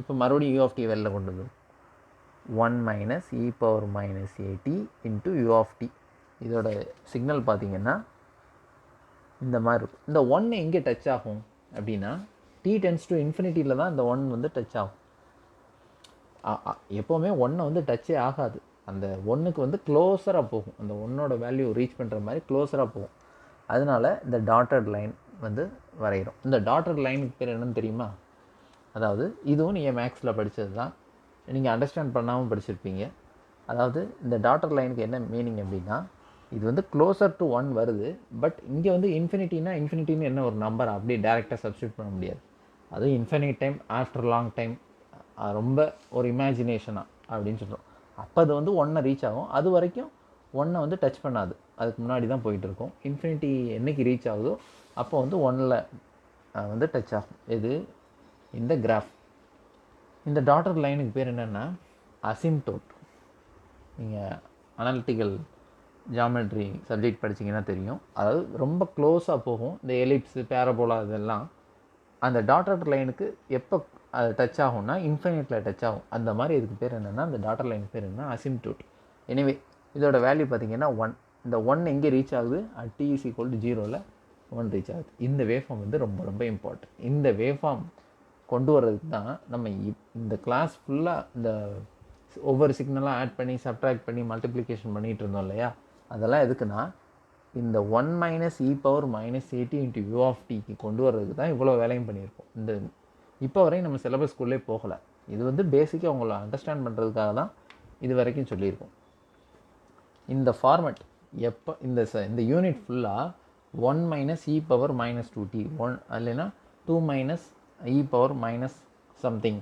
இப்போ மறுபடியும் u ஆஃப் t வெளில கொண்டு வந்துடும். 1 minus e power minus at into u of t. இதோட சிக்னல் பார்த்திங்கன்னா இந்த மாதிரி இருக்கும். இந்த 1 எங்கே டச் ஆகும் அப்படின்னா t டென்ஸ் டு இன்ஃபினிட்டியில் தான் இந்த 1 வந்து டச் ஆகும். எப்போவுமே 1 வந்து டச்சே ஆகாது. அந்த 1க்கு வந்து க்ளோஸராக போகும். அந்த 1ஓட வேல்யூ ரீச் பண்ணுற மாதிரி க்ளோஸராக போகும். அதனால் இந்த டாட்டட் லைன் வந்து வரைகிறோம். இந்த டாட்டட் லைனுக்கு பேர் என்னன்னு தெரியுமா? அதாவது இதுவும் நீங்கள் மேக்ஸில் படித்தது தான், நீங்கள் அண்டர்ஸ்டாண்ட் பண்ணாமல் படிச்சிருப்பீங்க. அதாவது இந்த டாட்டட் லைனுக்கு என்ன மீனிங் அப்படின்னா, இது வந்து க்ளோசர் டு 1 வருது. பட் இங்கே வந்து இன்ஃபினிட்டின்னு என்ன ஒரு நம்பர் அப்படியே டேரெக்டாக சப்ஸ்டியூட் பண்ண முடியாது. அதுவும் infinite time after long time, ரொம்ப ஒரு இமேஜினேஷனாக அப்படின்னு சொல்கிறோம். அப்போ அது வந்து 1 ரீச் ஆகும். அது வரைக்கும் 1 வந்து டச் பண்ணாது, அதுக்கு முன்னாடி தான் போயிட்டுருக்கும். இன்ஃபினிட்டி என்றைக்கு ரீச் ஆகுதோ அப்போ வந்து 1ல் வந்து டச் ஆகும். இது இந்த கிராஃப். இந்த டாட்டட் லைனுக்கு பேர் என்னென்னா அசிம்டோட். நீங்கள் அனாலிட்டிக்கல் ஜாமெட்ரி சப்ஜெக்ட் படிச்சிங்கன்னா தெரியும். அதாவது ரொம்ப க்ளோஸாக போகும். இந்த எலிப்ஸு பேரபோலா இதெல்லாம் அந்த டாட்டட் லைனுக்கு எப்போ அது டச் ஆகும்னா இன்ஃபினிட்டில் டச் ஆகும். அந்த மாதிரி இதுக்கு பேர் என்னென்னா, அந்த டாட்டட் லைனுக்கு பேர் என்னன்னா அசிம்டோட். எனிவே இதோட வேல்யூ பார்த்திங்கன்னா 1. இந்த 1 எங்கே ரீச் ஆகுது, at is equal to 0ல் 1 reach ஆகுது. இந்த வேவ்ஃபார்ம் வந்து ரொம்ப ரொம்ப இம்பார்ட்டன்ட். இந்த வேவ்ஃபார்ம் கொண்டு வர்றதுக்கு தான் நம்ம இந்த கிளாஸ் ஃபுல்லாக இந்த ஒவ்வொரு சிக்னலாக ஆட் பண்ணி சப்ட்ராக்ட் பண்ணி மல்டிப்ளிகேஷன் பண்ணிகிட்டு இருந்தோம் இல்லையா. அதெல்லாம் எதுக்குன்னா இந்த 1 minus e power minus at into u of டிக்கு கொண்டு வர்றதுக்கு தான் இவ்வளோ வேலையும் பண்ணியிருக்கோம். இந்த இப்போ வரையும் நம்ம சிலபஸ்க்குள்ளே போகலை. இது வந்து பேசிக்காக உங்களை அண்டர்ஸ்டாண்ட் பண்ணுறதுக்காக தான் இது வரைக்கும் சொல்லியிருக்கோம். இந்த ஃபார்மெட் எப்போ இந்த யூனிட் ஃபுல்லாக 1 minus e power minus 2t, 1 இல்லைன்னா 2 minus e power minus something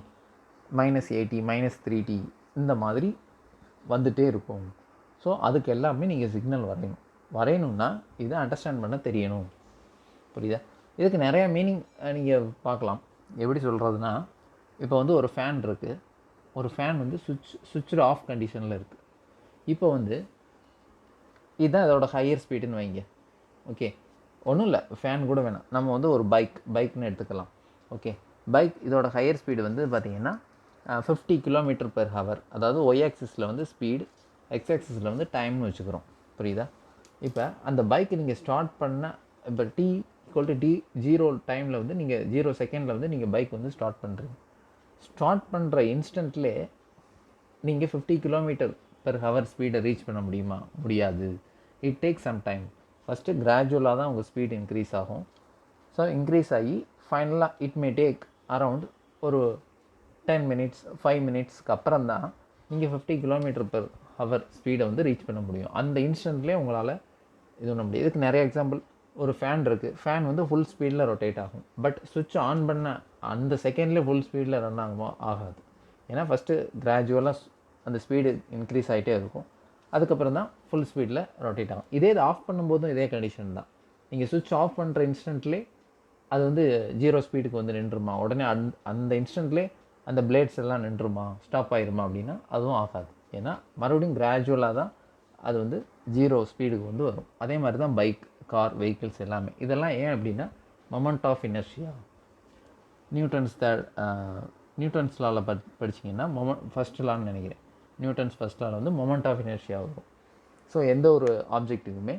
minus 80 minus 3t இந்த மாதிரி வந்துகிட்டே இருக்கும். ஸோ அதுக்கு எல்லாமே நீங்கள் சிக்னல் வரையணும்னா இதை அண்டர்ஸ்டாண்ட் பண்ண தெரியணும். புரியுதா? இதுக்கு நிறையா மீனிங் நீங்கள் பார்க்கலாம். எப்படி சொல்கிறதுனா, இப்போ வந்து ஒரு ஃபேன் இருக்குது. ஒரு ஃபேன் வந்து சுவிட்ச் ஆஃப் கண்டிஷனில் இருக்குது. இப்போ வந்து இதுதான் இதோட ஹையர் ஸ்பீடுன்னு வைங்க. ஓகே, ஒன்றும் இல்லை, ஃபேன் கூட வேணாம். நம்ம வந்து ஒரு பைக்னு எடுத்துக்கலாம். ஓகே, பைக் இதோட ஹையர் ஸ்பீடு வந்து பார்த்திங்கன்னா 50 km/h. அதாவது ஒய் ஆக்சிஸில் வந்து ஸ்பீடு, எக்ஸ் ஆக்சிஸில் வந்து டைம்னு வச்சுக்கிறோம். புரியுதா? இப்போ அந்த பைக்கு நீங்கள் ஸ்டார்ட் பண்ண இப்போ t=t0 டைமில் வந்து நீங்கள் 0 செகண்டில் வந்து நீங்கள் பைக் வந்து ஸ்டார்ட் பண்ணுறீங்க. ஸ்டார்ட் பண்ணுற இன்ஸ்டன்ட்லேயே நீங்கள் 50 km/h ஸ்பீடை ரீச் பண்ண முடியுமா? முடியாது. It take some time. First கிராஜுவலாக தான் உங்கள் ஸ்பீட் இன்க்ரீஸ் ஆகும். ஸோ இன்க்ரீஸ் ஆகி ஃபைனலாக இட் மே டேக் அரவுண்ட் ஒரு 10 minutes 5 minutesக்கு அப்புறம் தான் நீங்கள் 50 km/h ஸ்பீடை வந்து ரீச் பண்ண முடியும். அந்த இன்ஸ்டன்ட்லேயே உங்களால் இது பண்ண முடியும். இதுக்கு நிறைய எக்ஸாம்பிள். ஒரு ஃபேன் இருக்குது. ஃபேன் வந்து ஃபுல் ஸ்பீடில் ரொட்டேட் ஆகும். பட் சுவிட்ச் ஆன் பண்ண அந்த செகண்ட்லேயே ஃபுல் ஸ்பீடில் ரன் ஆகுமா? ஆகாது. ஏன்னா ஃபஸ்ட்டு கிராஜுவலாக அந்த ஸ்பீடு இன்க்ரீஸ் ஆகிட்டே இருக்கும். அதுக்கப்புறம் தான் ஃபுல் ஸ்பீடில் ரொட்டேட் ஆகும். இது ஆஃப் பண்ணும்போதும் இதே கண்டிஷன் தான். நீங்கள் சுவிட்ச் ஆஃப் பண்ணுற இன்ஸ்டன்ட்லேயே அது வந்து 0 ஸ்பீடுக்கு வந்து நின்றுமா? உடனே அந்த இன்ஸ்டன்ட்லேயே அந்த பிளேட்ஸ் எல்லாம் நின்றுமா? ஸ்டாப் ஆகிருமா? அப்படின்னா அதுவும் ஆகாது. ஏன்னா மறுபடியும் கிராஜுவலாக தான் அது வந்து 0 ஸ்பீடுக்கு வந்து வரும். அதே மாதிரி தான் பைக், கார், வெஹிக்கிள்ஸ் எல்லாமே. இதெல்லாம் ஏன் அப்படின்னா மொமெண்ட் ஆஃப் இனர்ஷியா. நியூட்டன்ஸ் லாவில் படிச்சிங்கன்னா ஃபஸ்ட் லான்னு நினைக்கிறேன். நியூட்டன்ஸ் ஃபஸ்ட் லாவில் வந்து மொமெண்ட் ஆஃப் இனர்ஷியா வரும். ஸோ எந்த ஒரு ஆப்ஜெக்ட்டுக்குமே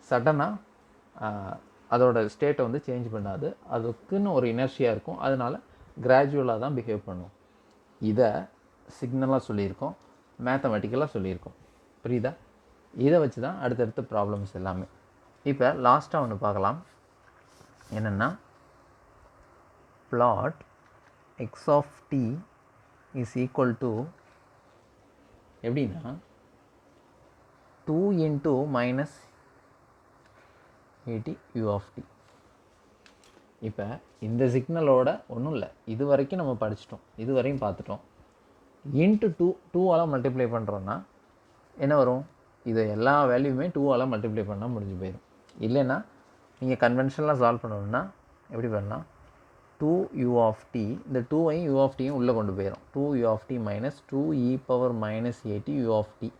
சடனாக அதோட ஸ்டேட்டை வந்து சேஞ்ச் பண்ணாது. அதுக்குன்னு ஒரு இனர்ஷியா இருக்கும். அதனால் கிராஜுவலாக தான் பிஹேவ் பண்ணும். இதை சிக்னலாக சொல்லியிருக்கோம், மேத்தமெட்டிக்கலாக சொல்லியிருக்கோம். புரியுதா? இதை வச்சு தான் அடுத்தடுத்த ப்ராப்ளம்ஸ் எல்லாமே. இப்போ லாஸ்ட்டாக ஒன்று பார்க்கலாம். என்னென்னா, plot x of t is equal to எப்படின்னா 2 into minus 80 u of t. இப்போ இந்த சிக்னலோட ஒன்றும் இல்லை, இது வரைக்கும் நம்ம படிச்சிட்டோம், இது வரையும் பார்த்துட்டோம். இன்ட்டு 2ஆல் மல்டிப்ளை பண்ணுறோன்னா என்ன வரும்? இது எல்லா வேல்யூமே 2ஆல் மல்டிப்ளை பண்ணால் முடிஞ்சு போயிடும். இல்லைன்னா நீங்கள் கன்வென்ஷனலாக சால்வ் பண்ணணும்னா எப்படி பண்ணலாம்? 2u of t, இந்த 2ஐயும் u of tயும் உள்ளே கொண்டு போயிடும். 2u of t minus 2e power minus 80 u of t.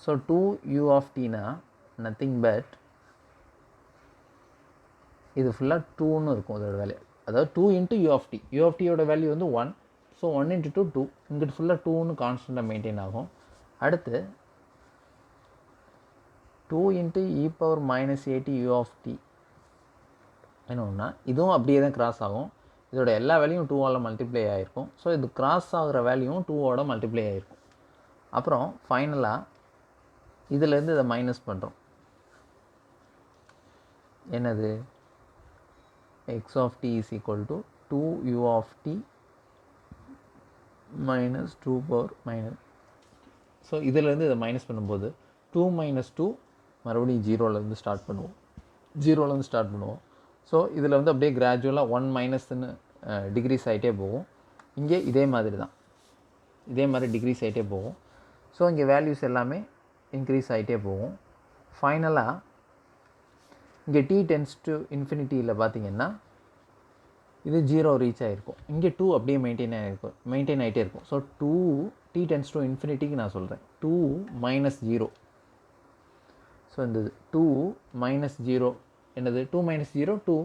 So 2u of tனா நத்திங் பட் இது ஃபுல்லாக 2ன்னு இருக்கும் அதோட வேல்யூ. அதாவது 2 into u of t. u of tயோட வேல்யூ வந்து 1. So 1 into 2 2. இங்கிட்டு ஃபுல்லாக 2ன்னு கான்ஸ்டண்ட்டாக மெயின்டைன் ஆகும். அடுத்து 2 into e power minus 80 u of t என்ன ஒன்றா, இதுவும் அப்படியே தான் கிராஸ் ஆகும். இதோட எல்லா வேல்யூவும் 2ஆல் மல்டிப்ளை ஆகிருக்கும். ஸோ இது கிராஸ் ஆகிற வேல்யூவும் 2ஓட மல்டிப்ளை ஆகிருக்கும். அப்புறம் ஃபைனலாக இதிலேருந்து இதை மைனஸ் பண்ணுறோம். என்னது? x of t is equal to 2u of t minus 2 power minus. So இதிலேருந்து இதை மைனஸ் பண்ணும்போது 2 மைனஸ் 2 மறுபடியும் ஜீரோலேருந்து ஸ்டார்ட் பண்ணுவோம். ஸோ இதில் வந்து அப்படியே கிராஜுவலாக 1 மைனஸ்ன்னு டிக்ரீஸ் ஆகிட்டே போகும். இங்கே இதே மாதிரி தான், இதே மாதிரி டிக்ரீஸ் ஆகிட்டே போகும். ஸோ இங்கே வேல்யூஸ் எல்லாமே இன்க்ரீஸ் ஆகிட்டே போகும். ஃபைனலாக இங்கே t டென்ஸ் டு இன்ஃபினிட்டியில் பார்த்தீங்கன்னா இது 0 ரீச் ஆகிருக்கும். இங்கே 2 அப்படியே மெயின்டைன் ஆகிட்டே இருக்கும். ஸோ 2 t டென்ஸ் டு இன்ஃபினிட்டிக்கு நான் சொல்கிறேன் 2 மைனஸ் 0. ஸோ இந்த 2 மைனஸ் 0 என்னது? 2 மைனஸ் 0 2.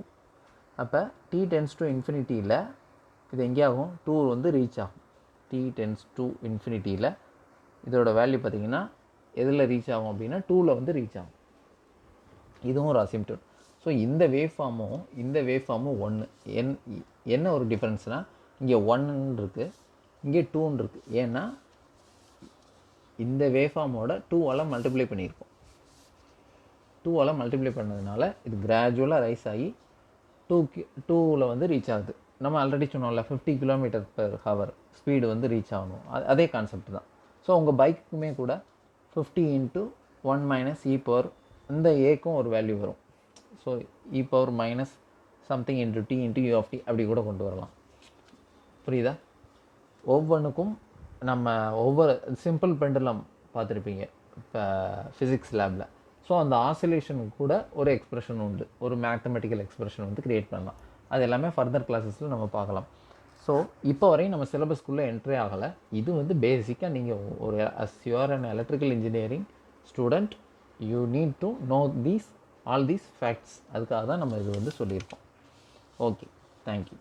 அப்போ t டென்ஸ் டு இன்ஃபினிட்டியில் இது எங்கே ஆகும்? 2 வந்து ரீச் ஆகும். t டென்ஸ் டு இன்ஃபினிட்டியில் இதோட வேல்யூ பார்த்திங்கன்னா எதில் ரீச் ஆகும் அப்படின்னா 2ல் வந்து ரீச் ஆகும். இதுவும் ஒரு அசிம்ப்டோட். ஸோ இந்த வேவ்ஃபார்மும் ஒன்று. என்ன ஒரு டிஃப்ரென்ஸ்னால் இங்கே 1 இருக்குது, இங்கே 2 இருக்குது. ஏன்னா இந்த வேவ்ஃபார்மோட 2ஆல் மல்டிப்ளை பண்ணியிருக்கோம். 2ஆல் மல்டிப்ளை பண்ணதுனால இது கிராஜுவலாக ரைஸ் ஆகி 2ல் வந்து ரீச் ஆகுது. நம்ம ஆல்ரெடி சொன்னோம்ல 50 km/h ஸ்பீடு வந்து ரீச் ஆகணும். அதே கான்செப்ட் தான். ஸோ உங்கள் பைக்குக்குமே கூட 50 இன்ட்டு 1 மைனஸ் இ பவர், இந்த ஏக்கும் ஒரு வேல்யூ வரும். So e power minus something into t into u of t அப்படி கூட கொண்டு வரலாம். புரியுதா? ஒவ்வொன்றுக்கும் நம்ம ஒவ்வொரு சிம்பிள் பெண்டுலம் பார்த்துருப்பீங்க இப்போ ஃபிசிக்ஸ் லேபில். ஸோ அந்த ஆசிலேஷனுக்கு கூட ஒரு எக்ஸ்ப்ரெஷன் உண்டு, ஒரு மேத்தமெட்டிக்கல் எக்ஸ்ப்ரெஷன் வந்து க்ரியேட் பண்ணலாம். அது எல்லாமே ஃபர்தர் கிளாஸஸில் நம்ம பார்க்கலாம். ஸோ இப்போ வரையும் நம்ம சிலபஸ்க்குள்ளே என்ட்ரி ஆகலை. இது வந்து பேசிக்காக நீங்கள் ஒரு as you are an electrical engineering student you need to know all these facts. அதுக்காக தான் நம்ம இது வந்து சொல்லியிருக்கோம். Okay, thank you.